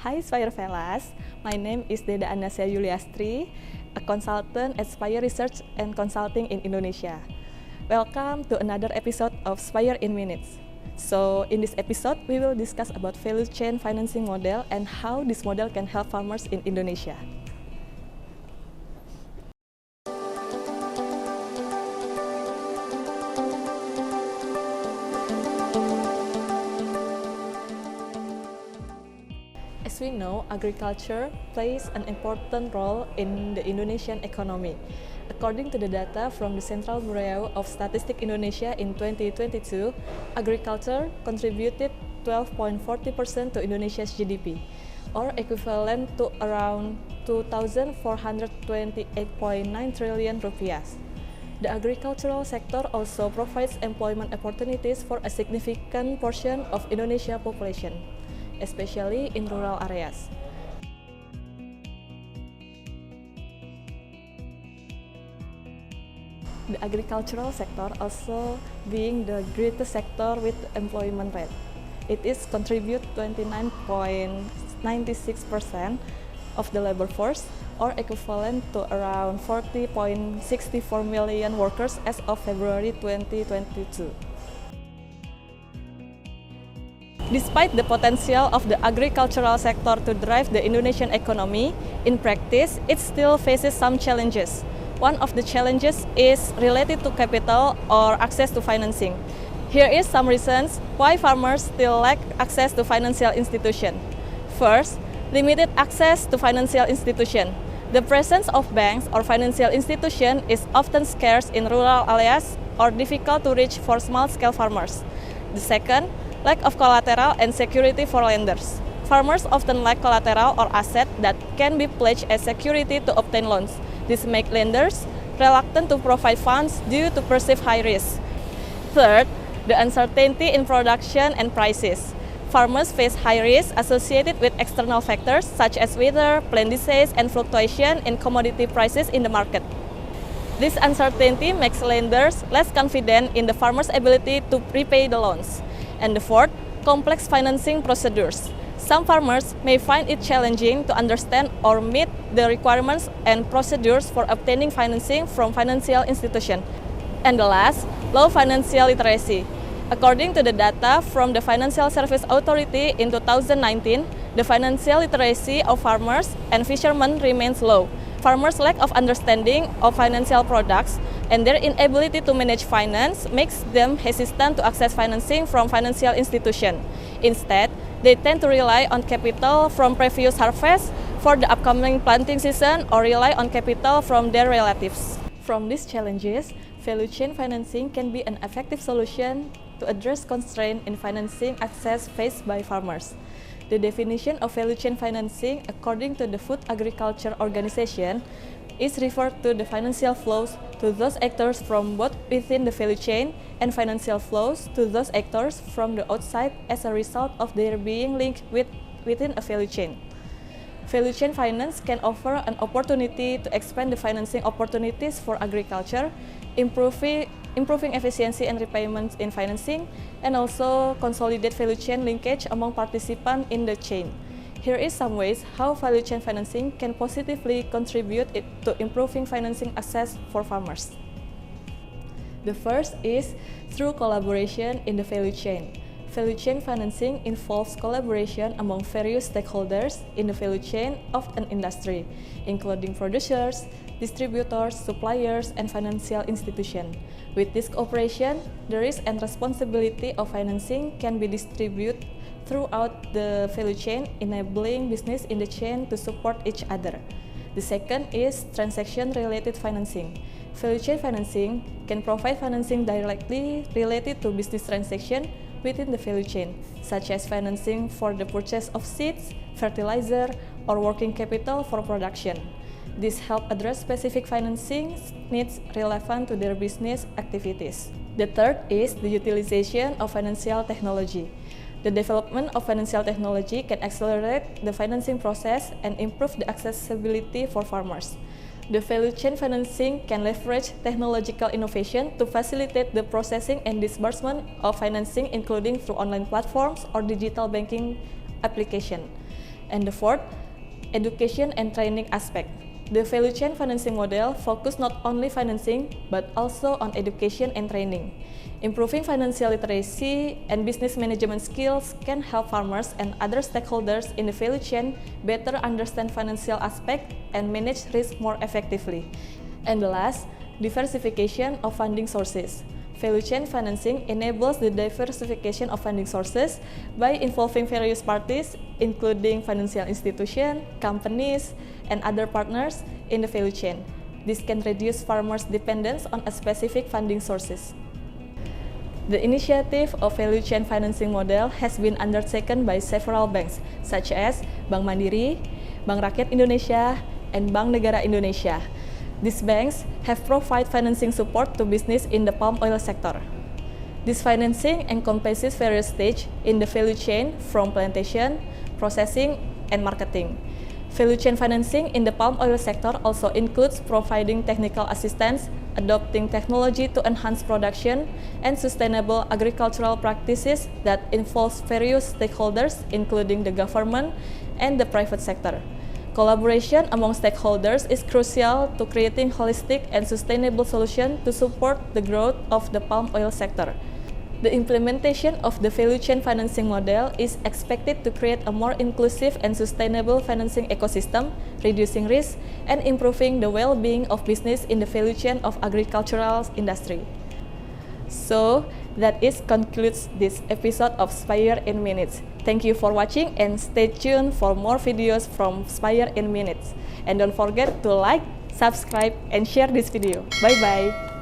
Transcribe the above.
Hi Spire Fellas, my name is Deda Anasya Yuliastri, a consultant at Spire Research and Consulting in Indonesia. Welcome to another episode of Spire in Minutes. So in this episode, we will discuss about value chain financing model and how this model can help farmers in Indonesia. As we know, agriculture plays an important role in the Indonesian economy. According to the data from the Central Bureau of Statistics Indonesia in 2022, agriculture contributed 12.40% to Indonesia's GDP, or equivalent to around 2,428.9 trillion rupiah. The agricultural sector also provides employment opportunities for a significant portion of Indonesia's population, especially in rural areas. The agricultural sector also being the greatest sector with employment rate. It is contribute 29.96% of the labor force, or equivalent to around 40.64 million workers as of February 2022. Despite the potential of the agricultural sector to drive the Indonesian economy, in practice, it still faces some challenges. One of the challenges is related to capital or access to financing. Here is some reasons why farmers still lack access to financial institutions. First, limited access to financial institutions. The presence of banks or financial institutions is often scarce in rural areas or difficult to reach for small-scale farmers. The second, lack of collateral and security for lenders. Farmers often lack collateral or asset that can be pledged as security to obtain loans. This makes lenders reluctant to provide funds due to perceived high risk. Third, the uncertainty in production and prices. Farmers face high risk associated with external factors such as weather, plant disease, and fluctuation in commodity prices in the market. This uncertainty makes lenders less confident in the farmers' ability to repay the loans. And the fourth, complex financing procedures. Some farmers may find it challenging to understand or meet the requirements and procedures for obtaining financing from financial institutions. And the last, low financial literacy. According to the data from the Financial Services Authority in 2019, the financial literacy of farmers and fishermen remains low. Farmers' lack of understanding of financial products and their inability to manage finance makes them hesitant to access financing from financial institutions. Instead, they tend to rely on capital from previous harvests for the upcoming planting season or rely on capital from their relatives. From these challenges, value chain financing can be an effective solution to address constraints in financing access faced by farmers. The definition of value chain financing, according to the Food Agriculture Organization, is referred to the financial flows to those actors from both within the value chain and financial flows to those actors from the outside as a result of their being linked within a value chain. Value chain finance can offer an opportunity to expand the financing opportunities for agriculture, improving efficiency and repayments in financing, and also consolidate value chain linkage among participants in the chain. Here is some ways how value chain financing can positively contribute to improving financing access for farmers. The first is through collaboration in the value chain. Value chain financing involves collaboration among various stakeholders in the value chain of an industry, including producers, distributors, suppliers, and financial institutions. With this cooperation, the risk and responsibility of financing can be distributed throughout the value chain, enabling business in the chain to support each other. The second is transaction-related financing. Value chain financing can provide financing directly related to business transactions within the value chain, such as financing for the purchase of seeds, fertilizer, or working capital for production. This helps address specific financing needs relevant to their business activities. The third is the utilization of financial technology. The development of financial technology can accelerate the financing process and improve the accessibility for farmers. The value chain financing can leverage technological innovation to facilitate the processing and disbursement of financing, including through online platforms or digital banking application. And the fourth, education and training aspect. The value chain financing model focuses not only financing, but also on education and training. Improving financial literacy and business management skills can help farmers and other stakeholders in the value chain better understand financial aspects and manage risk more effectively. And the last, diversification of funding sources. Value chain financing enables the diversification of funding sources by involving various parties, including financial institutions, companies, and other partners in the value chain. This can reduce farmers' dependence on a specific funding sources. The initiative of value chain financing model has been undertaken by several banks, such as Bank Mandiri, Bank Rakyat Indonesia, and Bank Negara Indonesia. These banks have provided financing support to business in the palm oil sector. This financing encompasses various stages in the value chain from plantation, processing, and marketing. Value chain financing in the palm oil sector also includes providing technical assistance, adopting technology to enhance production, and sustainable agricultural practices that involve various stakeholders, including the government and the private sector. Collaboration among stakeholders is crucial to creating holistic and sustainable solutions to support the growth of the palm oil sector. The implementation of the value chain financing model is expected to create a more inclusive and sustainable financing ecosystem, reducing risk, and improving the well-being of business in the value chain of agricultural industry. So, that concludes this episode of Spire in Minutes. Thank you for watching and stay tuned for more videos from Spire in Minutes. And don't forget to like, subscribe, and share this video. Bye-bye!